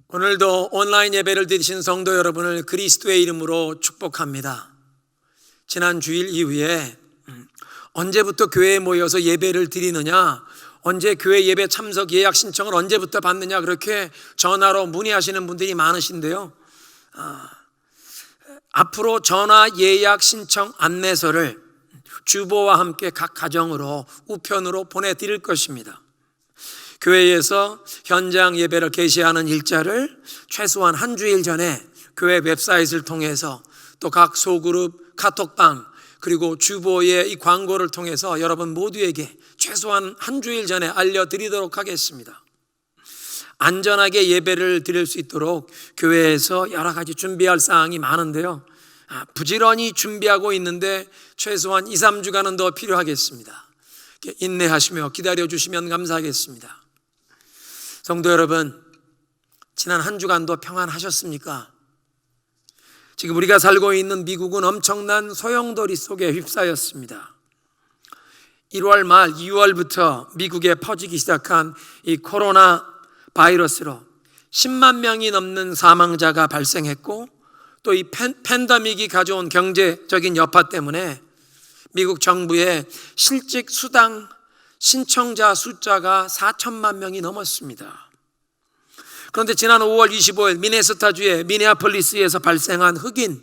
오늘도 온라인 예배를 드리신 성도 여러분을 그리스도의 이름으로 축복합니다. 지난 주일 이후에 언제부터 교회에 모여서 예배를 드리느냐, 언제 교회 예배 참석 예약 신청을 언제부터 받느냐, 그렇게 전화로 문의하시는 분들이 많으신데요. 앞으로 전화 예약 신청 안내서를 주보와 함께 각 가정으로 우편으로 보내드릴 것입니다. 교회에서 현장 예배를 개시하는 일자를 최소한 한 주일 전에 교회 웹사이트를 통해서 또 각 소그룹, 카톡방, 그리고 주보의 이 광고를 통해서 여러분 모두에게 최소한 한 주일 전에 알려드리도록 하겠습니다. 안전하게 예배를 드릴 수 있도록 교회에서 여러 가지 준비할 사항이 많은데요. 부지런히 준비하고 있는데 최소한 2, 3주간은 더 필요하겠습니다. 인내하시며 기다려주시면 감사하겠습니다. 성도 여러분, 지난 한 주간도 평안하셨습니까? 지금 우리가 살고 있는 미국은 엄청난 소용돌이 속에 휩싸였습니다. 1월 말 2월부터 미국에 퍼지기 시작한 이 코로나 바이러스로 10만 명이 넘는 사망자가 발생했고, 또 이 팬데믹이 가져온 경제적인 여파 때문에 미국 정부의 실직 수당 신청자 숫자가 4천만 명이 넘었습니다. 그런데 지난 5월 25일 미네소타주의 미네아폴리스에서 발생한 흑인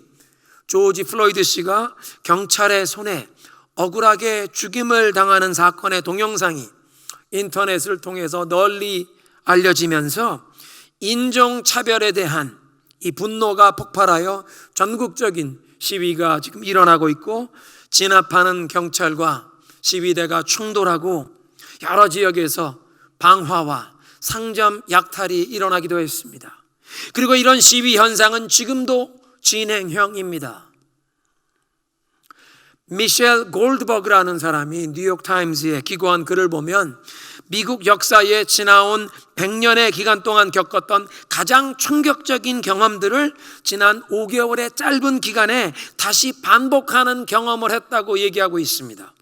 조지 플로이드 씨가 경찰의 손에 억울하게 죽임을 당하는 사건의 동영상이 인터넷을 통해서 널리 알려지면서 인종차별에 대한 이 분노가 폭발하여 전국적인 시위가 지금 일어나고 있고, 진압하는 경찰과 시위대가 충돌하고 여러 지역에서 방화와 상점 약탈이 일어나기도 했습니다. 그리고 이런 시위 현상은 지금도 진행형입니다. 미셸 골드버그라는 사람이 뉴욕타임즈에 기고한 글을 보면 미국 역사에 지나온 100년의 기간 동안 겪었던 가장 충격적인 경험들을 지난 5개월의 짧은 기간에 다시 반복하는 경험을 했다고 얘기하고 있습니다.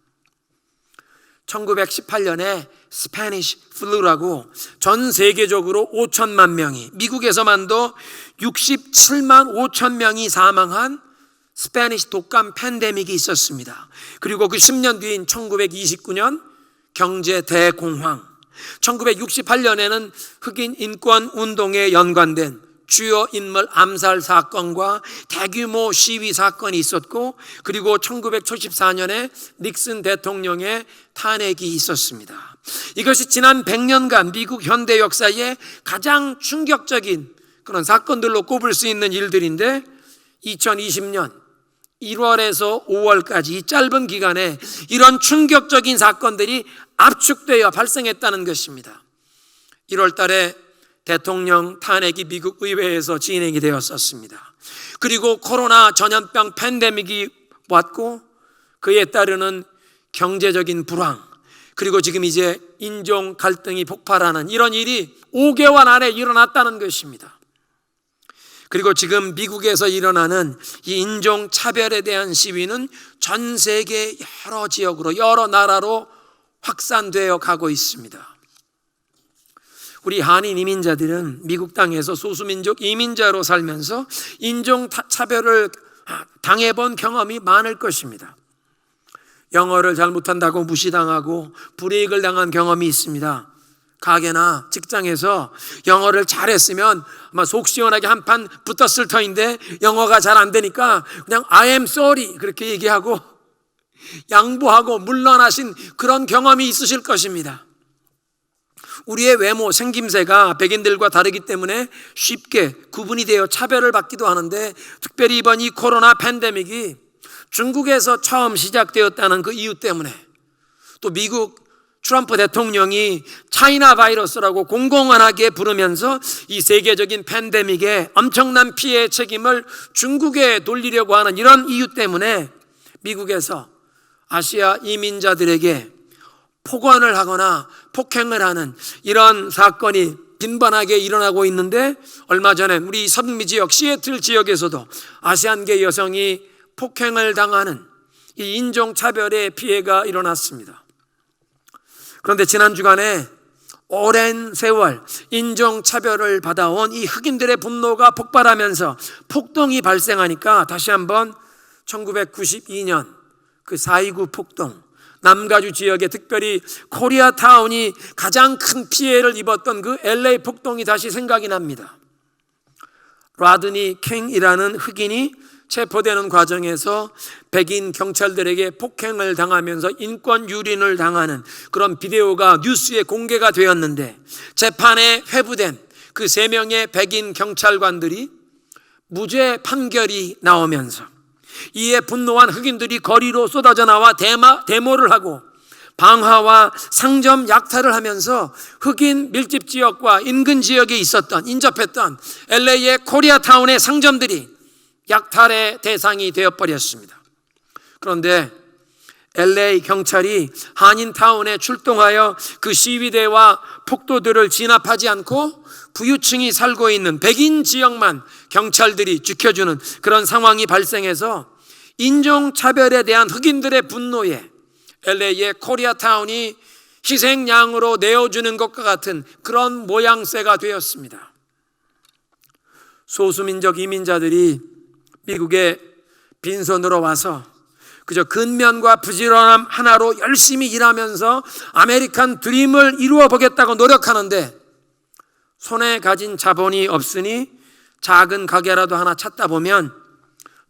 1918년에 스페니쉬 플루라고 전 세계적으로 5천만 명이, 미국에서만도 67만 5천 명이 사망한 스페니쉬 독감 팬데믹이 있었습니다. 그리고 그 10년 뒤인 1929년 경제 대공황, 1968년에는 흑인 인권 운동에 연관된 주요 인물 암살 사건과 대규모 시위 사건이 있었고, 그리고 1974년에 닉슨 대통령의 탄핵이 있었습니다. 이것이 지난 100년간 미국 현대 역사의 가장 충격적인 그런 사건들로 꼽을 수 있는 일들인데, 2020년 1월에서 5월까지 이 짧은 기간에 이런 충격적인 사건들이 압축되어 발생했다는 것입니다. 1월 달에 대통령 탄핵이 미국 의회에서 진행이 되었었습니다. 그리고 코로나 전염병 팬데믹이 왔고, 그에 따르는 경제적인 불황, 그리고 지금 이제 인종 갈등이 폭발하는 이런 일이 5개월 안에 일어났다는 것입니다. 그리고 지금 미국에서 일어나는 이 인종 차별에 대한 시위는 전 세계 여러 지역으로, 여러 나라로 확산되어 가고 있습니다. 우리 한인 이민자들은 미국 땅에서 소수민족 이민자로 살면서 인종 차별을 당해본 경험이 많을 것입니다. 영어를 잘 못한다고 무시당하고 불이익을 당한 경험이 있습니다. 가게나 직장에서 영어를 잘했으면 아마 속 시원하게 한판 붙었을 터인데 영어가 잘 안 되니까 그냥 I am sorry 그렇게 얘기하고 양보하고 물러나신 그런 경험이 있으실 것입니다. 우리의 외모, 생김새가 백인들과 다르기 때문에 쉽게 구분이 되어 차별을 받기도 하는데, 특별히 이번 이 코로나 팬데믹이 중국에서 처음 시작되었다는 그 이유 때문에, 또 미국 트럼프 대통령이 차이나 바이러스라고 공공연하게 부르면서 이 세계적인 팬데믹에 엄청난 피해 책임을 중국에 돌리려고 하는 이런 이유 때문에 미국에서 아시아 이민자들에게 폭언을 하거나 폭행을 하는 이런 사건이 빈번하게 일어나고 있는데, 얼마 전에 우리 서북미 지역 시애틀 지역에서도 아시안계 여성이 폭행을 당하는 이 인종차별의 피해가 일어났습니다. 그런데 지난 주간에 오랜 세월 인종차별을 받아온 이 흑인들의 분노가 폭발하면서 폭동이 발생하니까 다시 한번 1992년 그 4.29 폭동, 남가주 지역에 특별히 코리아타운이 가장 큰 피해를 입었던 그 LA 폭동이 다시 생각이 납니다. 라드니 킹이라는 흑인이 체포되는 과정에서 백인 경찰들에게 폭행을 당하면서 인권 유린을 당하는 그런 비디오가 뉴스에 공개가 되었는데, 재판에 회부된 그 3명의 백인 경찰관들이 무죄 판결이 나오면서 이에 분노한 흑인들이 거리로 쏟아져 나와 데모를 하고 방화와 상점 약탈을 하면서 흑인 밀집 지역과 인근 지역에 인접했던 LA의 코리아타운의 상점들이 약탈의 대상이 되어버렸습니다. 그런데 LA 경찰이 한인타운에 출동하여 그 시위대와 폭도들을 진압하지 않고 부유층이 살고 있는 백인 지역만 경찰들이 지켜주는 그런 상황이 발생해서 인종차별에 대한 흑인들의 분노에 LA의 코리아타운이 희생양으로 내어주는 것과 같은 그런 모양새가 되었습니다. 소수민족 이민자들이 미국에 빈손으로 와서 그저 근면과 부지런함 하나로 열심히 일하면서 아메리칸 드림을 이루어 보겠다고 노력하는데, 손에 가진 자본이 없으니 작은 가게라도 하나 찾다 보면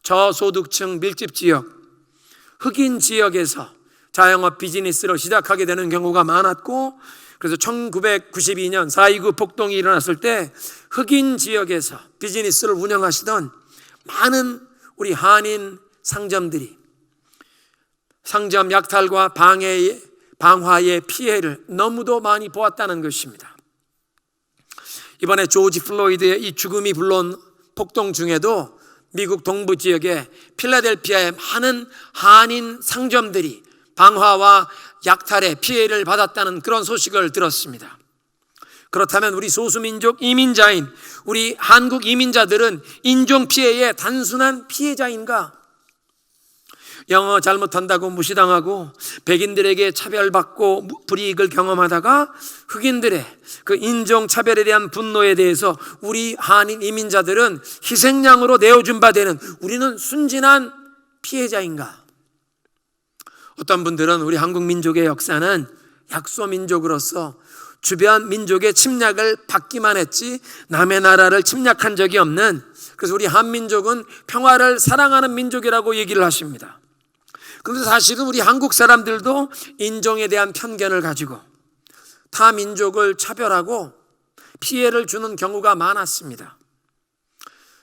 저소득층 밀집 지역, 흑인 지역에서 자영업 비즈니스를 시작하게 되는 경우가 많았고, 그래서 1992년 4.29 폭동이 일어났을 때 흑인 지역에서 비즈니스를 운영하시던 많은 우리 한인 상점들이 상점 약탈과 방화의 피해를 너무도 많이 보았다는 것입니다. 이번에 조지 플로이드의 이 죽음이 불러온 폭동 중에도 미국 동부 지역의 필라델피아의 많은 한인 상점들이 방화와 약탈의 피해를 받았다는 그런 소식을 들었습니다. 그렇다면 우리 소수민족 이민자인 우리 한국 이민자들은 인종피해의 단순한 피해자인가? 영어 잘못한다고 무시당하고 백인들에게 차별받고 불이익을 경험하다가 흑인들의 그 인종차별에 대한 분노에 대해서 우리 한인 이민자들은 희생양으로 내어준 바 되는 우리는 순진한 피해자인가? 어떤 분들은 우리 한국 민족의 역사는 약소민족으로서 주변 민족의 침략을 받기만 했지 남의 나라를 침략한 적이 없는, 그래서 우리 한민족은 평화를 사랑하는 민족이라고 얘기를 하십니다. 그런데 사실은 우리 한국 사람들도 인종에 대한 편견을 가지고 타 민족을 차별하고 피해를 주는 경우가 많았습니다.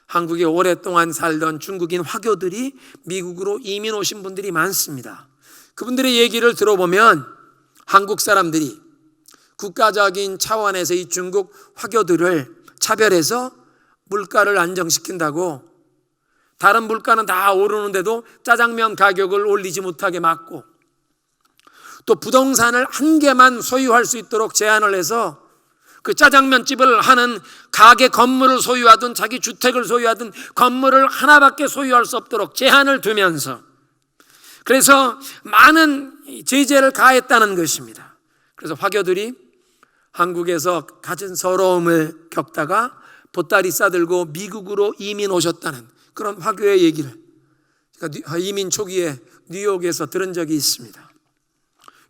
한국에 오랫동안 살던 중국인 화교들이 미국으로 이민 오신 분들이 많습니다. 그분들의 얘기를 들어보면 한국 사람들이 국가적인 차원에서 이 중국 화교들을 차별해서 물가를 안정시킨다고, 다른 물가는 다 오르는데도 짜장면 가격을 올리지 못하게 막고, 또 부동산을 한 개만 소유할 수 있도록 제한을 해서 그 짜장면집을 하는 가게 건물을 소유하든 자기 주택을 소유하든 건물을 하나밖에 소유할 수 없도록 제한을 두면서, 그래서 많은 제재를 가했다는 것입니다. 그래서 화교들이 한국에서 가진 서러움을 겪다가 보따리 싸들고 미국으로 이민 오셨다는 그런 화교의 얘기를 제가 이민 초기에 뉴욕에서 들은 적이 있습니다.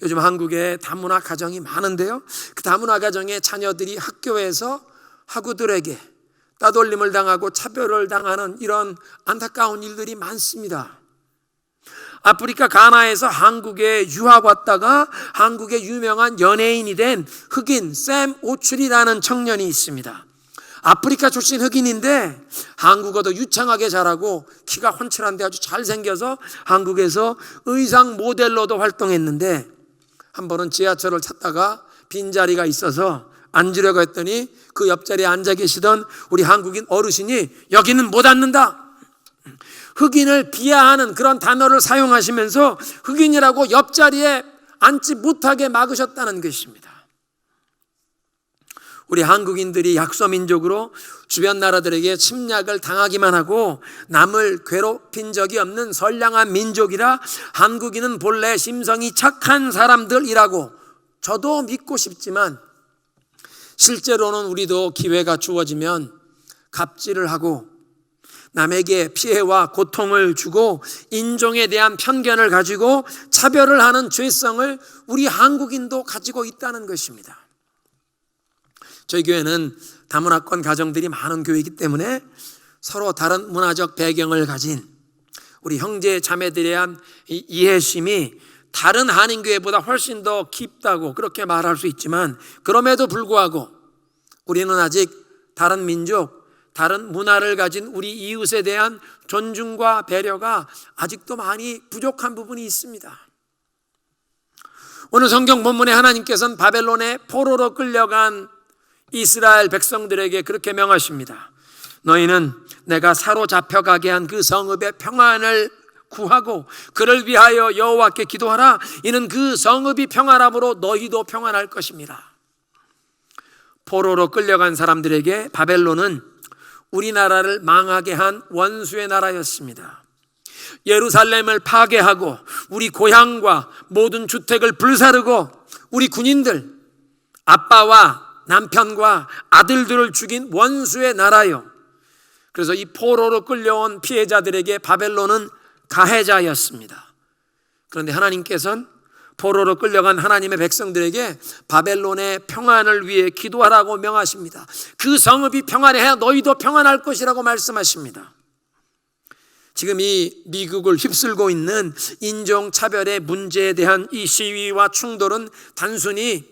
요즘 한국에 다문화 가정이 많은데요, 그 다문화 가정의 자녀들이 학교에서 학우들에게 따돌림을 당하고 차별을 당하는 이런 안타까운 일들이 많습니다. 아프리카 가나에서 한국에 유학 왔다가 한국의 유명한 연예인이 된 흑인 샘 오출이라는 청년이 있습니다. 아프리카 출신 흑인인데 한국어도 유창하게 잘하고 키가 훤칠한데 아주 잘생겨서 한국에서 의상 모델로도 활동했는데, 한 번은 지하철을 찾다가 빈자리가 있어서 앉으려고 했더니 그 옆자리에 앉아 계시던 우리 한국인 어르신이 여기는 못 앉는다, 흑인을 비하하는 그런 단어를 사용하시면서 흑인이라고 옆자리에 앉지 못하게 막으셨다는 것입니다. 우리 한국인들이 약소민족으로 주변 나라들에게 침략을 당하기만 하고 남을 괴롭힌 적이 없는 선량한 민족이라 한국인은 본래 심성이 착한 사람들이라고 저도 믿고 싶지만 실제로는 우리도 기회가 주어지면 갑질을 하고 남에게 피해와 고통을 주고 인종에 대한 편견을 가지고 차별을 하는 죄성을 우리 한국인도 가지고 있다는 것입니다. 저희 교회는 다문화권 가정들이 많은 교회이기 때문에 서로 다른 문화적 배경을 가진 우리 형제 자매들에 대한 이해심이 다른 한인교회보다 훨씬 더 깊다고 그렇게 말할 수 있지만, 그럼에도 불구하고 우리는 아직 다른 민족, 다른 문화를 가진 우리 이웃에 대한 존중과 배려가 아직도 많이 부족한 부분이 있습니다. 오늘 성경 본문에 하나님께서는 바벨론의 포로로 끌려간 이스라엘 백성들에게 그렇게 명하십니다. 너희는 내가 사로잡혀가게 한 그 성읍의 평안을 구하고 그를 위하여 여호와께 기도하라. 이는 그 성읍이 평안함으로 너희도 평안할 것입니다. 포로로 끌려간 사람들에게 바벨론은 우리나라를 망하게 한 원수의 나라였습니다. 예루살렘을 파괴하고 우리 고향과 모든 주택을 불사르고 우리 군인들, 아빠와 남편과 아들들을 죽인 원수의 나라요. 그래서 이 포로로 끌려온 피해자들에게 바벨론은 가해자였습니다. 그런데 하나님께서는 포로로 끌려간 하나님의 백성들에게 바벨론의 평안을 위해 기도하라고 명하십니다. 그 성읍이 평안해야 너희도 평안할 것이라고 말씀하십니다. 지금 이 미국을 휩쓸고 있는 인종차별의 문제에 대한 이 시위와 충돌은 단순히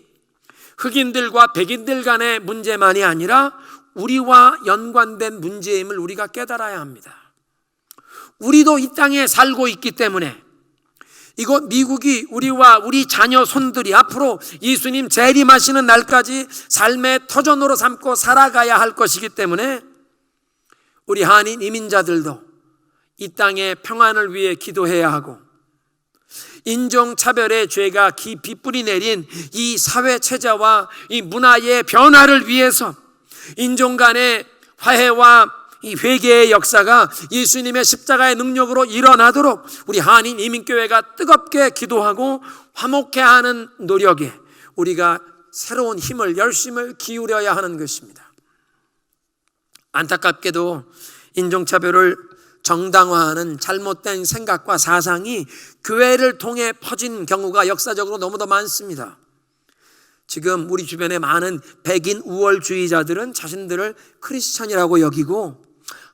흑인들과 백인들 간의 문제만이 아니라 우리와 연관된 문제임을 우리가 깨달아야 합니다. 우리도 이 땅에 살고 있기 때문에 이곳 미국이 우리와 우리 자녀 손들이 앞으로 예수님 재림하시는 날까지 삶의 터전으로 삼고 살아가야 할 것이기 때문에 우리 한인 이민자들도 이 땅의 평안을 위해 기도해야 하고, 인종차별의 죄가 깊이 뿌리내린 이 사회체제와 이 문화의 변화를 위해서 인종 간의 화해와 이 회개의 역사가 예수님의 십자가의 능력으로 일어나도록 우리 한인 이민교회가 뜨겁게 기도하고 화목해 하는 노력에 우리가 새로운 힘을, 열심을 기울여야 하는 것입니다. 안타깝게도 인종차별을 정당화하는 잘못된 생각과 사상이 교회를 통해 퍼진 경우가 역사적으로 너무도 많습니다. 지금 우리 주변에 많은 백인 우월주의자들은 자신들을 크리스천이라고 여기고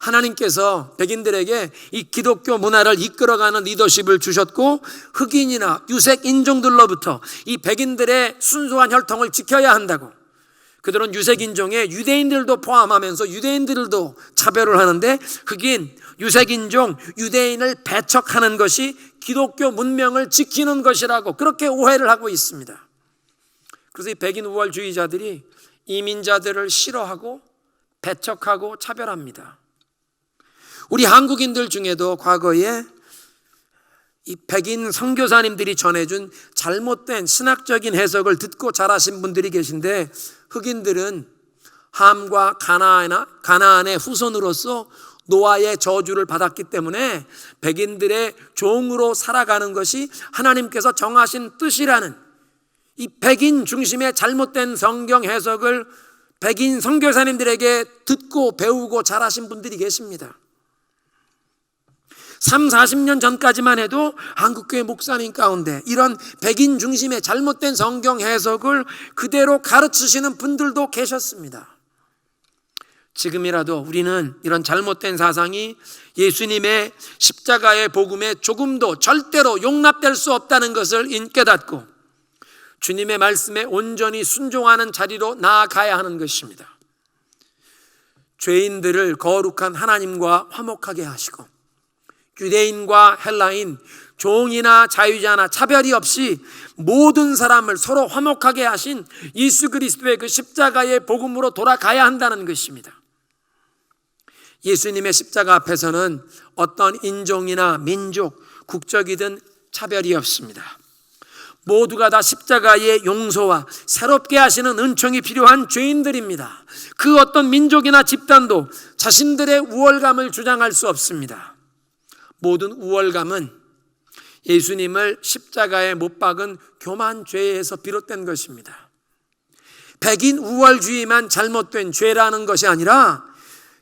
하나님께서 백인들에게 이 기독교 문화를 이끌어가는 리더십을 주셨고 흑인이나 유색 인종들로부터 이 백인들의 순수한 혈통을 지켜야 한다고, 그들은 유색 인종에 유대인들도 포함하면서 유대인들도 차별을 하는데 흑인, 유색 인종, 유대인을 배척하는 것이 기독교 문명을 지키는 것이라고 그렇게 오해를 하고 있습니다. 그래서 이 백인 우월주의자들이 이민자들을 싫어하고 배척하고 차별합니다. 우리 한국인들 중에도 과거에 이 백인 선교사님들이 전해준 잘못된 신학적인 해석을 듣고 자라신 분들이 계신데, 흑인들은 함과 가나안의 후손으로서 노아의 저주를 받았기 때문에 백인들의 종으로 살아가는 것이 하나님께서 정하신 뜻이라는 이 백인 중심의 잘못된 성경 해석을 백인 선교사님들에게 듣고 배우고 자라신 분들이 계십니다. 30-40년 전까지만 해도 한국교회 목사님 가운데 이런 백인 중심의 잘못된 성경 해석을 그대로 가르치시는 분들도 계셨습니다. 지금이라도 우리는 이런 잘못된 사상이 예수님의 십자가의 복음에 조금도 절대로 용납될 수 없다는 것을 깨닫고 주님의 말씀에 온전히 순종하는 자리로 나아가야 하는 것입니다. 죄인들을 거룩한 하나님과 화목하게 하시고 유대인과 헬라인, 종이나 자유자나 차별이 없이 모든 사람을 서로 화목하게 하신 예수 그리스도의 그 십자가의 복음으로 돌아가야 한다는 것입니다. 예수님의 십자가 앞에서는 어떤 인종이나 민족, 국적이든 차별이 없습니다. 모두가 다 십자가의 용서와 새롭게 하시는 은총이 필요한 죄인들입니다. 그 어떤 민족이나 집단도 자신들의 우월감을 주장할 수 없습니다. 모든 우월감은 예수님을 십자가에 못 박은 교만 죄에서 비롯된 것입니다. 백인 우월주의만 잘못된 죄라는 것이 아니라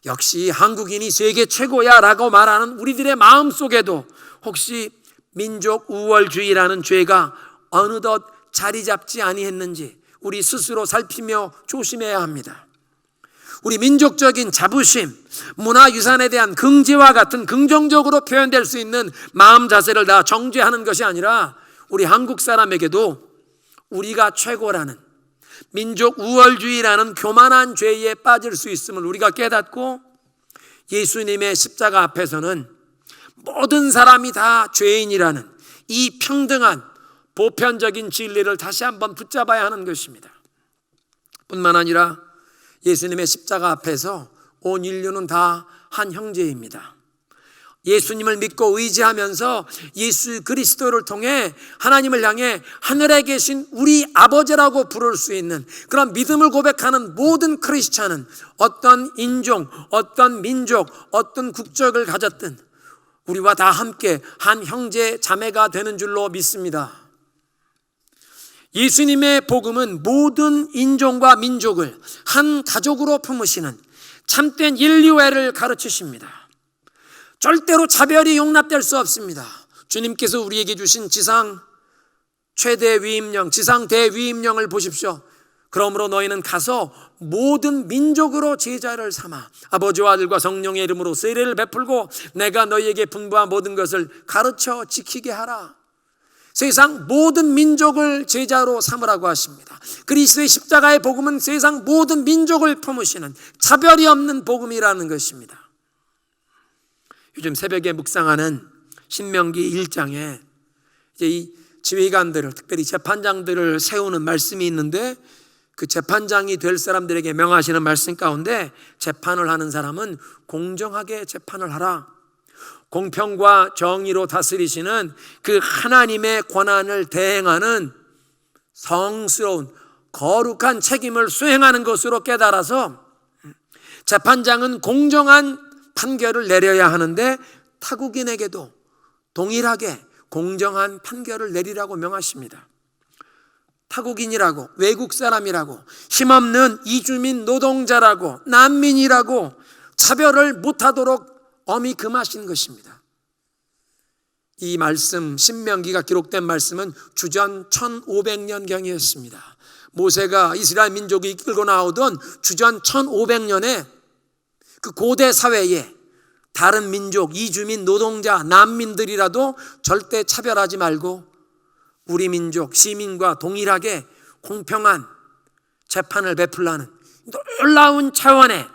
역시 한국인이 세계 최고야 라고 말하는 우리들의 마음속에도 혹시 민족 우월주의라는 죄가 어느덧 자리 잡지 아니했는지 우리 스스로 살피며 조심해야 합니다. 우리 민족적인 자부심, 문화유산에 대한 긍지와 같은 긍정적으로 표현될 수 있는 마음 자세를 다 정죄하는 것이 아니라 우리 한국 사람에게도 우리가 최고라는 민족 우월주의라는 교만한 죄에 빠질 수 있음을 우리가 깨닫고 예수님의 십자가 앞에서는 모든 사람이 다 죄인이라는 이 평등한 보편적인 진리를 다시 한번 붙잡아야 하는 것입니다. 뿐만 아니라 예수님의 십자가 앞에서 온 인류는 다 한 형제입니다. 예수님을 믿고 의지하면서 예수 그리스도를 통해 하나님을 향해 하늘에 계신 우리 아버지라고 부를 수 있는 그런 믿음을 고백하는 모든 크리스찬은 어떤 인종, 어떤 민족, 어떤 국적을 가졌든 우리와 다 함께 한 형제 자매가 되는 줄로 믿습니다. 예수님의 복음은 모든 인종과 민족을 한 가족으로 품으시는 참된 인류애를 가르치십니다. 절대로 차별이 용납될 수 없습니다. 주님께서 우리에게 주신 지상 최대 위임령, 지상 대위임령을 보십시오. 그러므로 너희는 가서 모든 민족으로 제자를 삼아 아버지와 아들과 성령의 이름으로 세례를 베풀고 내가 너희에게 분부한 모든 것을 가르쳐 지키게 하라. 세상 모든 민족을 제자로 삼으라고 하십니다. 그리스도의 십자가의 복음은 세상 모든 민족을 품으시는 차별이 없는 복음이라는 것입니다. 요즘 새벽에 묵상하는 신명기 1장에 이제 이 지휘관들을, 특별히 재판장들을 세우는 말씀이 있는데 그 재판장이 될 사람들에게 명하시는 말씀 가운데 재판을 하는 사람은 공정하게 재판을 하라. 공평과 정의로 다스리시는 그 하나님의 권한을 대행하는 성스러운 거룩한 책임을 수행하는 것으로 깨달아서 재판장은 공정한 판결을 내려야 하는데 타국인에게도 동일하게 공정한 판결을 내리라고 명하십니다. 타국인이라고, 외국 사람이라고, 힘없는 이주민 노동자라고, 난민이라고 차별을 못하도록 엄히 금하신 것입니다. 이 말씀, 신명기가 기록된 말씀은 주전 1500년경이었습니다. 모세가 이스라엘 민족이 이끌고 나오던 주전 1500년에 그 고대 사회에 다른 민족, 이주민, 노동자, 난민들이라도 절대 차별하지 말고 우리 민족, 시민과 동일하게 공평한 재판을 베풀라는 놀라운 차원의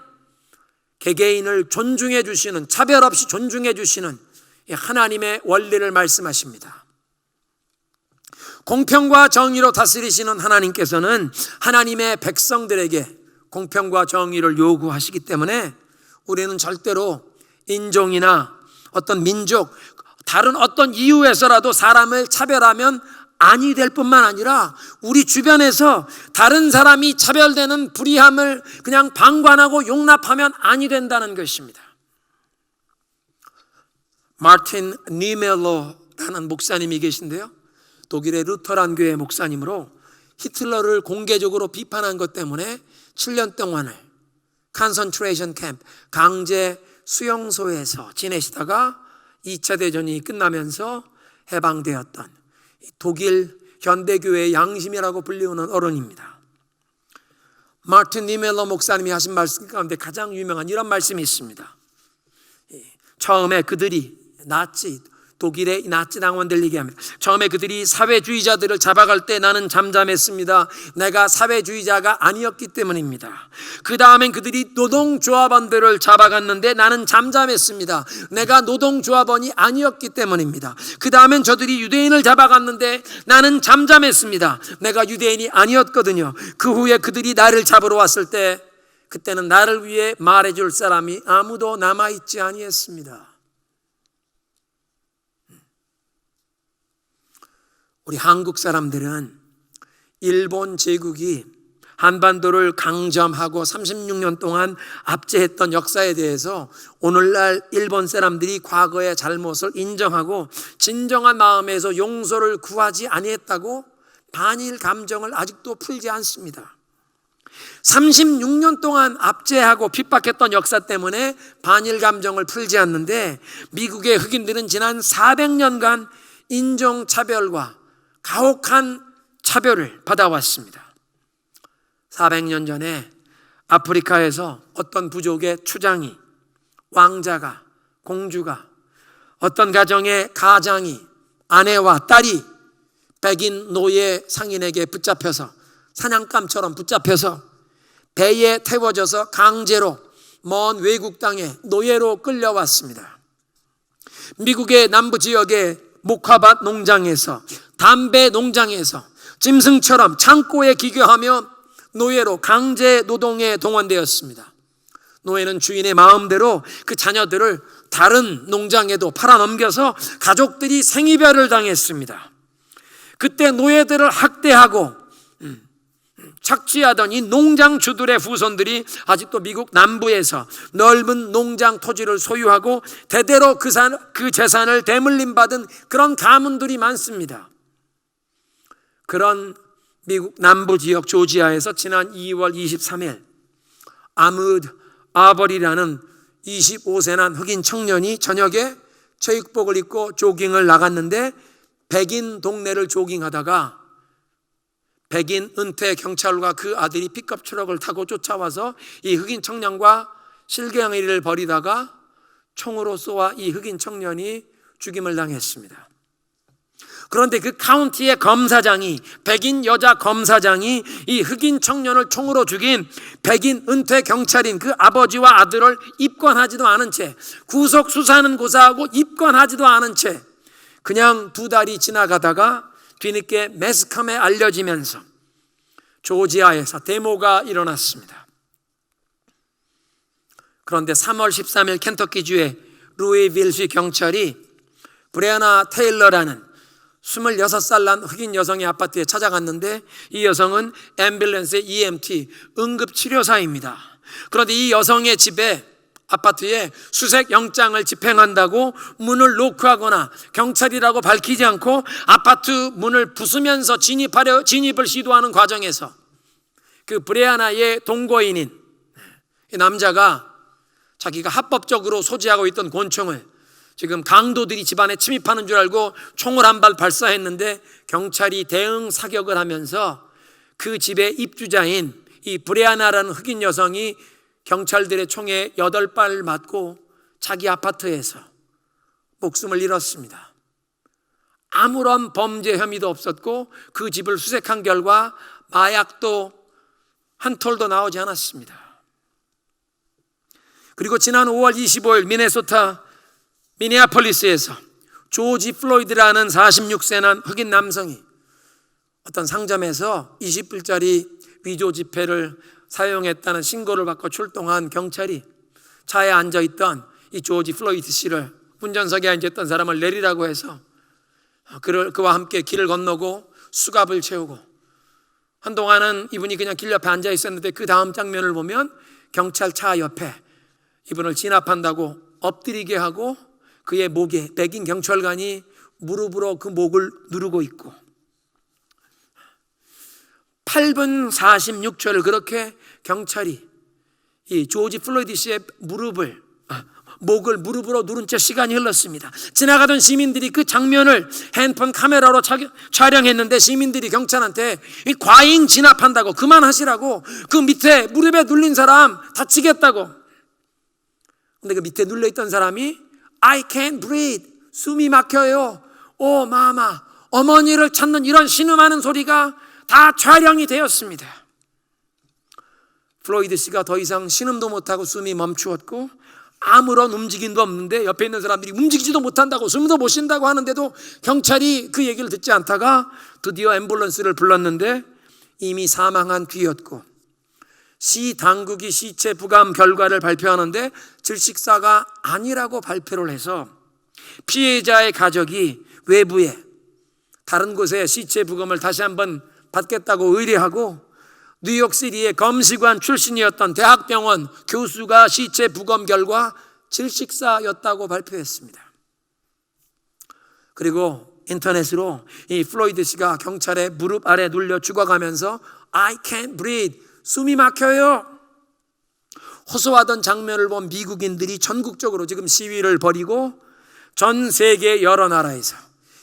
개개인을 존중해 주시는, 차별 없이 존중해 주시는 하나님의 원리를 말씀하십니다. 공평과 정의로 다스리시는 하나님께서는 하나님의 백성들에게 공평과 정의를 요구하시기 때문에 우리는 절대로 인종이나 어떤 민족, 다른 어떤 이유에서라도 사람을 차별하면 아니 될 뿐만 아니라 우리 주변에서 다른 사람이 차별되는 불의함을 그냥 방관하고 용납하면 아니 된다는 것입니다. 마틴 니멜로라는 목사님이 계신데요, 독일의 루터란 교회 목사님으로 히틀러를 공개적으로 비판한 것 때문에 7년 동안을 컨센트레이션 캠프, 강제 수용소에서 지내시다가 2차 대전이 끝나면서 해방되었던 독일 현대교회의 양심이라고 불리우는 어른입니다. 마틴 니멜러 목사님이 하신 말씀 가운데 가장 유명한 이런 말씀이 있습니다. 처음에 그들이 독일의 나치 당원들 얘기합니다. 처음에 그들이 사회주의자들을 잡아갈 때 나는 잠잠했습니다. 내가 사회주의자가 아니었기 때문입니다. 그 다음엔 그들이 노동조합원들을 잡아갔는데 나는 잠잠했습니다. 내가 노동조합원이 아니었기 때문입니다. 그 다음엔 저들이 유대인을 잡아갔는데 나는 잠잠했습니다. 내가 유대인이 아니었거든요. 그 후에 그들이 나를 잡으러 왔을 때 그때는 나를 위해 말해줄 사람이 아무도 남아있지 아니했습니다. 우리 한국 사람들은 일본 제국이 한반도를 강점하고 36년 동안 압제했던 역사에 대해서 오늘날 일본 사람들이 과거의 잘못을 인정하고 진정한 마음에서 용서를 구하지 아니했다고 반일 감정을 아직도 풀지 않습니다. 36년 동안 압제하고 핍박했던 역사 때문에 반일 감정을 풀지 않는데 미국의 흑인들은 지난 400년간 인종차별과 가혹한 차별을 받아왔습니다. 400년 전에 아프리카에서 어떤 부족의 추장이, 왕자가, 공주가, 어떤 가정의 가장이, 아내와 딸이 백인 노예 상인에게 붙잡혀서, 사냥감처럼 붙잡혀서 배에 태워져서 강제로 먼 외국 땅에 노예로 끌려왔습니다. 미국의 남부 지역의 목화밭 농장에서, 담배 농장에서 짐승처럼 창고에 기교하며 노예로 강제 노동에 동원되었습니다. 노예는 주인의 마음대로 그 자녀들을 다른 농장에도 팔아넘겨서 가족들이 생이별을 당했습니다. 그때 노예들을 학대하고 착취하던 이 농장주들의 후손들이 아직도 미국 남부에서 넓은 농장 토지를 소유하고 대대로 그 재산을 대물림받은 그런 가문들이 많습니다. 그런 미국 남부 지역 조지아에서 지난 2월 23일 아무드 아버리라는 25세 난 흑인 청년이 저녁에 체육복을 입고 조깅을 나갔는데 백인 동네를 조깅하다가 백인 은퇴 경찰과 그 아들이 픽업 트럭을 타고 쫓아와서 이 흑인 청년과 실갱이를 벌이다가 총으로 쏘아 이 흑인 청년이 죽임을 당했습니다. 그런데 그 카운티의 검사장이, 백인 여자 검사장이 이 흑인 청년을 총으로 죽인 백인 은퇴 경찰인 그 아버지와 아들을 입건하지도 않은 채, 구속 수사는 고사하고 입건하지도 않은 채 그냥 2달이 지나가다가 뒤늦게 매스컴에 알려지면서 조지아에서 데모가 일어났습니다. 그런데 3월 13일 켄터키주의 루이빌시 경찰이 브레아나 테일러라는 26살 난 흑인 여성의 아파트에 찾아갔는데 이 여성은 앰뷸런스의 EMT 응급치료사입니다. 그런데 이 여성의 집에, 아파트에 수색 영장을 집행한다고 문을 노크하거나 경찰이라고 밝히지 않고 아파트 문을 부수면서 진입을 시도하는 과정에서 그 브레아나의 동거인인 이 남자가 자기가 합법적으로 소지하고 있던 권총을 지금 강도들이 집안에 침입하는 줄 알고 총을 한 발 발사했는데 경찰이 대응 사격을 하면서 그 집의 입주자인 이 브레아나라는 흑인 여성이 경찰들의 총에 8발 맞고 자기 아파트에서 목숨을 잃었습니다. 아무런 범죄 혐의도 없었고 그 집을 수색한 결과 마약도 한 톨도 나오지 않았습니다. 그리고 지난 5월 25일 미네아폴리스에서 조지 플로이드라는 46세 난 흑인 남성이 어떤 상점에서 20불짜리 위조 지폐를 사용했다는 신고를 받고 출동한 경찰이 차에 앉아있던 이 조지 플로이드 씨를, 운전석에 앉아있던 사람을 내리라고 해서 그와 함께 길을 건너고 수갑을 채우고, 한동안은 이분이 그냥 길 옆에 앉아 있었는데 그 다음 장면을 보면 경찰차 옆에 이분을 진압한다고 엎드리게 하고 그의 목에 백인 경찰관이 무릎으로 그 목을 누르고 있고 8분 46초를 그렇게 경찰이 이 조지 플로이드 씨의 목을 무릎으로 누른 채 시간이 흘렀습니다. 지나가던 시민들이 그 장면을 핸드폰 카메라로 촬영했는데 시민들이 경찰한테 이 과잉 진압한다고, 그만하시라고, 그 밑에 무릎에 눌린 사람 다치겠다고. 근데 그 밑에 눌려있던 사람이 I can't breathe, 숨이 막혀요, 오 마마, 어머니를 찾는 이런 신음하는 소리가 다 촬영이 되었습니다. 플로이드 씨가 더 이상 신음도 못하고 숨이 멈추었고 아무런 움직임도 없는데 옆에 있는 사람들이 움직이지도 못한다고, 숨도 못 쉰다고 하는데도 경찰이 그 얘기를 듣지 않다가 드디어 앰뷸런스를 불렀는데 이미 사망한 뒤였고, 시 당국이 시체 부감 결과를 발표하는데 질식사가 아니라고 발표를 해서 피해자의 가족이 외부에 다른 곳에 시체 부검을 다시 한번 받겠다고 의뢰하고 뉴욕시티의 검시관 출신이었던 대학병원 교수가 시체 부검 결과 질식사였다고 발표했습니다. 그리고 인터넷으로 이 플로이드 씨가 경찰의 무릎 아래 눌려 죽어가면서 I can't breathe, 숨이 막혀요. 호소하던 장면을 본 미국인들이 전국적으로 지금 시위를 벌이고 전 세계 여러 나라에서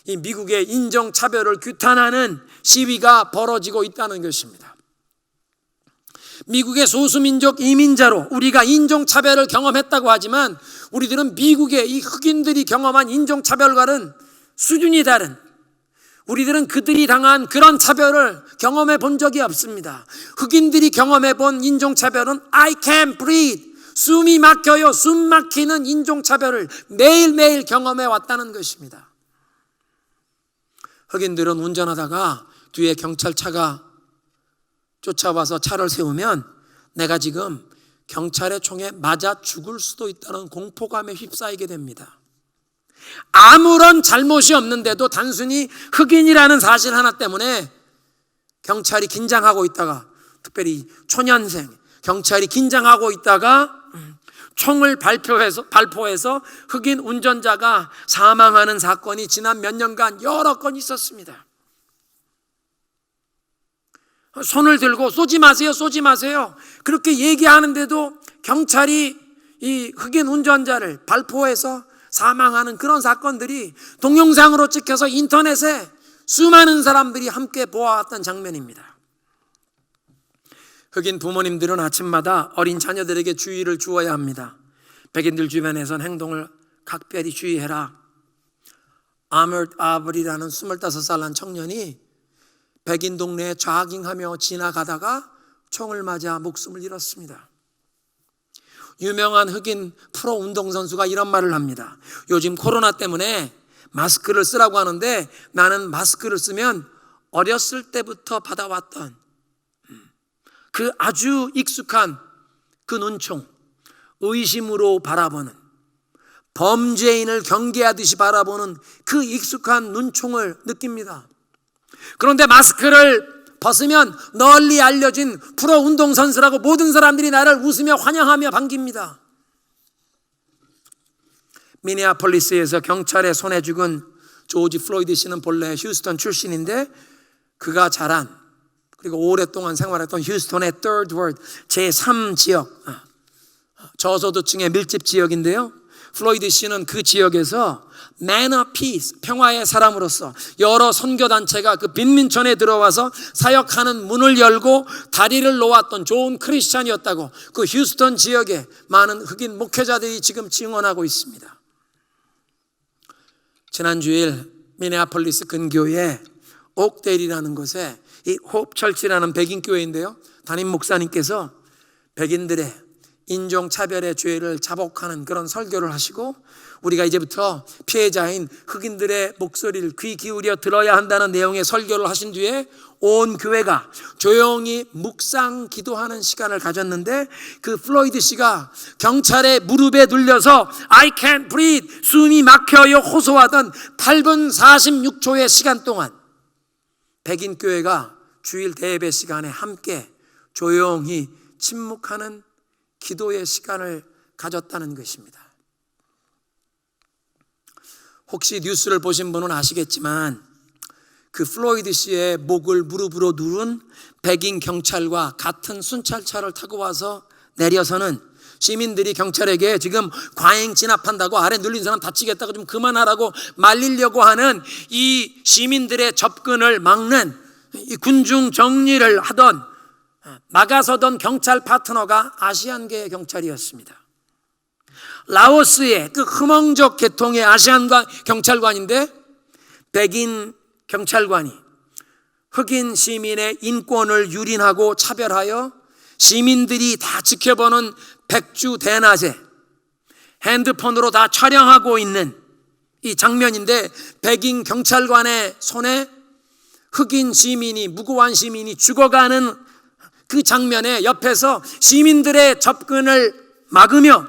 이 미국의 인종차별을 규탄하는 시위가 벌어지고 있다는 것입니다. 미국의 소수민족 이민자로 우리가 인종차별을 경험했다고 하지만 우리들은 미국의 이 흑인들이 경험한 인종차별과는 수준이 다른, 우리들은 그들이 당한 그런 차별을 경험해 본 적이 없습니다. 흑인들이 경험해 본 인종차별은 I can't breathe, 숨이 막혀요. 숨 막히는 인종차별을 매일매일 경험해 왔다는 것입니다. 흑인들은 운전하다가 뒤에 경찰차가 쫓아와서 차를 세우면 내가 지금 경찰의 총에 맞아 죽을 수도 있다는 공포감에 휩싸이게 됩니다. 아무런 잘못이 없는데도 단순히 흑인이라는 사실 하나 때문에 경찰이 긴장하고 있다가, 특별히 초년생 경찰이 긴장하고 있다가 총을 발포해서 흑인 운전자가 사망하는 사건이 지난 몇 년간 여러 건 있었습니다. 손을 들고 쏘지 마세요, 쏘지 마세요 그렇게 얘기하는데도 경찰이 이 흑인 운전자를 발포해서 사망하는 그런 사건들이 동영상으로 찍혀서 인터넷에 수많은 사람들이 함께 보아왔던 장면입니다. 흑인 부모님들은 아침마다 어린 자녀들에게 주의를 주어야 합니다. 백인들 주변에선 행동을 각별히 주의해라. 아머드 아버리라는 25살 난 청년이 백인 동네에 좌깅하며 지나가다가 총을 맞아 목숨을 잃었습니다. 유명한 흑인 프로 운동선수가 이런 말을 합니다. 요즘 코로나 때문에 마스크를 쓰라고 하는데 나는 마스크를 쓰면 어렸을 때부터 받아왔던 그 아주 익숙한 그 눈총, 의심으로 바라보는, 범죄인을 경계하듯이 바라보는 그 익숙한 눈총을 느낍니다. 그런데 마스크를 벗으면 널리 알려진 프로 운동선수라고 모든 사람들이 나를 웃으며 환영하며 반깁니다. 미네아폴리스에서 경찰의 손에 죽은 조지 플로이드 씨는 본래 휴스턴 출신인데 그가 자란, 그리고 오랫동안 생활했던 휴스턴의 Third Ward 제3지역, 저소득층의 밀집 지역인데요, 플로이드 씨는 그 지역에서 Man of Peace, 평화의 사람으로서 여러 선교단체가 그 빈민촌에 들어와서 사역하는 문을 열고 다리를 놓았던 좋은 크리스찬이었다고 그 휴스턴 지역에 많은 흑인 목회자들이 지금 증언하고 있습니다. 지난 주일 미네아폴리스 근교에 옥데일이라는 곳에 이 호흡철치라는 백인 교회인데요, 담임 목사님께서 백인들의 인종차별의 죄를 자복하는 그런 설교를 하시고 우리가 이제부터 피해자인 흑인들의 목소리를 귀 기울여 들어야 한다는 내용의 설교를 하신 뒤에 온 교회가 조용히 묵상 기도하는 시간을 가졌는데 그 플로이드 씨가 경찰의 무릎에 눌려서 I can't breathe, 숨이 막혀요 호소하던 8분 46초의 시간 동안 백인 교회가 주일 대예배 시간에 함께 조용히 침묵하는 기도의 시간을 가졌다는 것입니다. 혹시 뉴스를 보신 분은 아시겠지만 그 플로이드 씨의 목을 무릎으로 누른 백인 경찰과 같은 순찰차를 타고 와서 내려서는 시민들이 경찰에게 지금 과잉 진압한다고 아래 눌린 사람 다치겠다고 좀 그만하라고 말리려고 하는 이 시민들의 접근을 막는 이 군중 정리를 하던 막아서던 경찰 파트너가 아시안계 경찰이었습니다. 라오스의 그 흐멍적 계통의 아시안과 경찰관인데 백인 경찰관이 흑인 시민의 인권을 유린하고 차별하여 시민들이 다 지켜보는 백주 대낮에 핸드폰으로 다 촬영하고 있는 이 장면인데 백인 경찰관의 손에 흑인 시민이, 무고한 시민이 죽어가는 그 장면에 옆에서 시민들의 접근을 막으며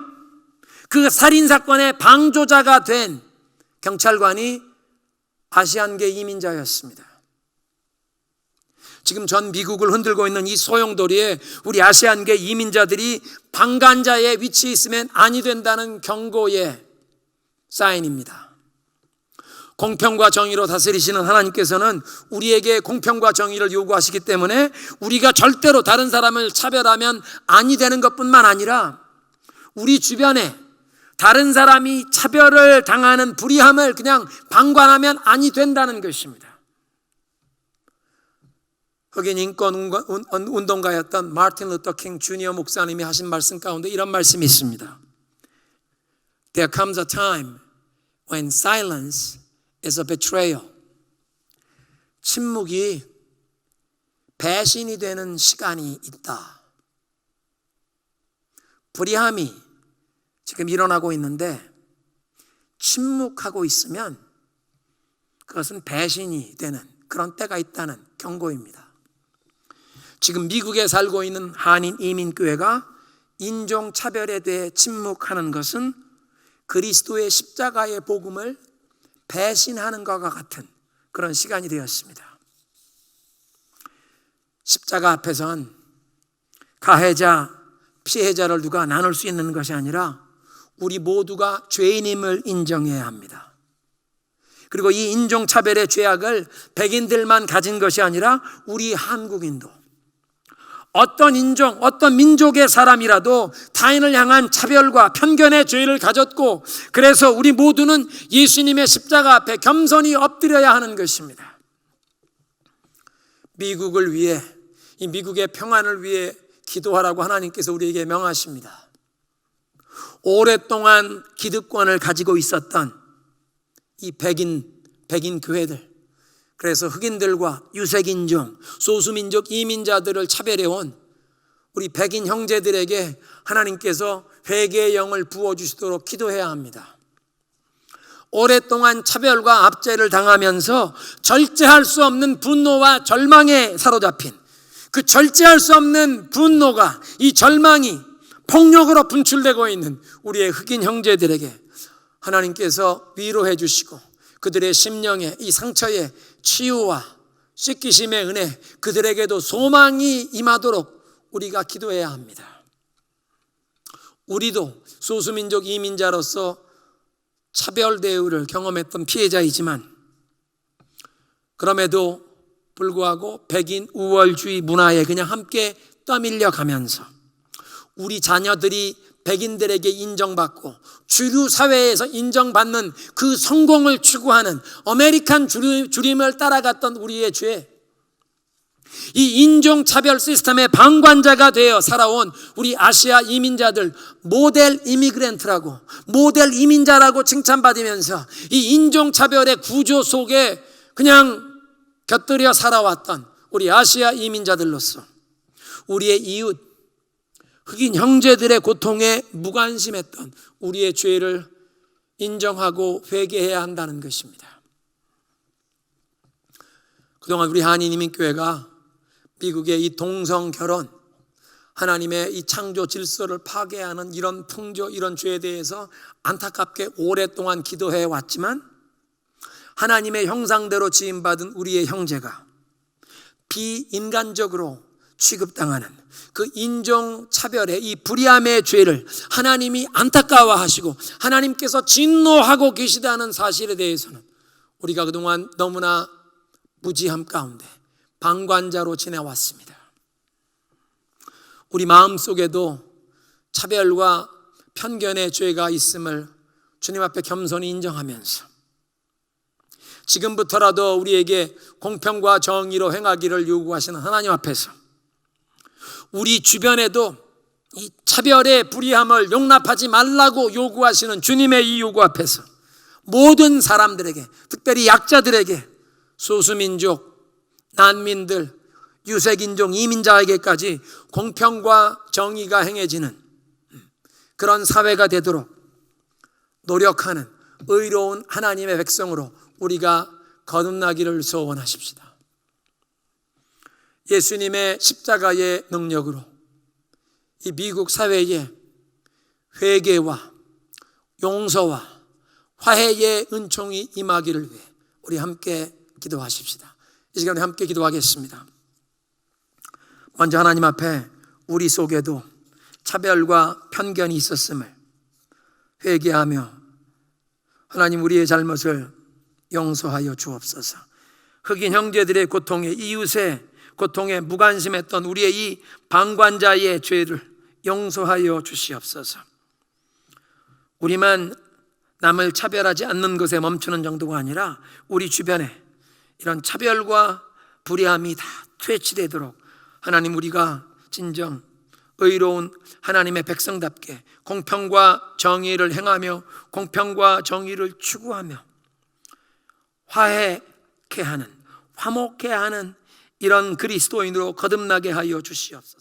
그 살인사건의 방조자가 된 경찰관이 아시안계 이민자였습니다. 지금 전 미국을 흔들고 있는 이 소용돌이에 우리 아시안계 이민자들이 방관자의 위치에 있으면 아니 된다는 경고의 사인입니다. 공평과 정의로 다스리시는 하나님께서는 우리에게 공평과 정의를 요구하시기 때문에 우리가 절대로 다른 사람을 차별하면 아니 되는 것뿐만 아니라 우리 주변에 다른 사람이 차별을 당하는 불의함을 그냥 방관하면 아니 된다는 것입니다. 흑인 인권 운동가였던 마틴 루터 킹 주니어 목사님이 하신 말씀 가운데 이런 말씀이 있습니다. There comes a time when silence is a betrayal. 침묵이 배신이 되는 시간이 있다. 불의함이 지금 일어나고 있는데 침묵하고 있으면 그것은 배신이 되는 그런 때가 있다는 경고입니다. 지금 미국에 살고 있는 한인 이민교회가 인종차별에 대해 침묵하는 것은 그리스도의 십자가의 복음을 배신하는 것과 같은 그런 시간이 되었습니다. 십자가 앞에선 가해자, 피해자를 누가 나눌 수 있는 것이 아니라 우리 모두가 죄인임을 인정해야 합니다. 그리고 이 인종차별의 죄악을 백인들만 가진 것이 아니라 우리 한국인도 어떤 인종, 어떤 민족의 사람이라도 타인을 향한 차별과 편견의 죄를 가졌고 그래서 우리 모두는 예수님의 십자가 앞에 겸손히 엎드려야 하는 것입니다. 미국을 위해, 이 미국의 평안을 위해 기도하라고 하나님께서 우리에게 명하십니다. 오랫동안 기득권을 가지고 있었던 이 백인 교회들, 그래서 흑인들과 유색인종, 소수민족 이민자들을 차별해온 우리 백인 형제들에게 하나님께서 회개의 영을 부어주시도록 기도해야 합니다. 오랫동안 차별과 압제를 당하면서 절제할 수 없는 분노와 절망에 사로잡힌 그 절제할 수 없는 분노가, 이 절망이 폭력으로 분출되고 있는 우리의 흑인 형제들에게 하나님께서 위로해 주시고 그들의 심령에 이 상처에 치유와 씻기심의 은혜, 그들에게도 소망이 임하도록 우리가 기도해야 합니다. 우리도 소수민족 이민자로서 차별 대우를 경험했던 피해자이지만 그럼에도 불구하고 백인 우월주의 문화에 그냥 함께 떠밀려 가면서 우리 자녀들이 백인들에게 인정받고 주류 사회에서 인정받는 그 성공을 추구하는 아메리칸 주림을 따라갔던 우리의 죄, 이 인종차별 시스템의 방관자가 되어 살아온 우리 아시아 이민자들 모델 이미그랜트라고, 모델 이민자라고 칭찬받으면서 이 인종차별의 구조 속에 그냥 곁들여 살아왔던 우리 아시아 이민자들로서 우리의 이웃 흑인 형제들의 고통에 무관심했던 우리의 죄를 인정하고 회개해야 한다는 것입니다. 그동안 우리 한인이민교회가 미국의 이 동성결혼, 하나님의 이 창조 질서를 파괴하는 이런 풍조, 이런 죄에 대해서 안타깝게 오랫동안 기도해 왔지만 하나님의 형상대로 지음받은 우리의 형제가 비인간적으로 취급당하는 그 인종차별의 이 불의함의 죄를 하나님이 안타까워하시고 하나님께서 진노하고 계시다는 사실에 대해서는 우리가 그동안 너무나 무지함 가운데 방관자로 지내왔습니다. 우리 마음속에도 차별과 편견의 죄가 있음을 주님 앞에 겸손히 인정하면서 지금부터라도 우리에게 공평과 정의로 행하기를 요구하시는 하나님 앞에서 우리 주변에도 이 차별의 불의함을 용납하지 말라고 요구하시는 주님의 이 요구 앞에서 모든 사람들에게, 특별히 약자들에게, 소수민족, 난민들, 유색인종, 이민자에게까지 공평과 정의가 행해지는 그런 사회가 되도록 노력하는 의로운 하나님의 백성으로 우리가 거듭나기를 소원하십시다. 예수님의 십자가의 능력으로 이 미국 사회에 회개와 용서와 화해의 은총이 임하기를 위해 우리 함께 기도하십시다. 이 시간에 함께 기도하겠습니다. 먼저 하나님 앞에 우리 속에도 차별과 편견이 있었음을 회개하며 하나님 우리의 잘못을 용서하여 주옵소서. 흑인 형제들의 고통에, 이웃의 고통에 무관심했던 우리의 이 방관자의 죄를 용서하여 주시옵소서. 우리만 남을 차별하지 않는 것에 멈추는 정도가 아니라 우리 주변에 이런 차별과 불의함이 다 퇴치되도록 하나님, 우리가 진정 의로운 하나님의 백성답게 공평과 정의를 행하며 공평과 정의를 추구하며 화목케 하는 이런 그리스도인으로 거듭나게 하여 주시옵소서.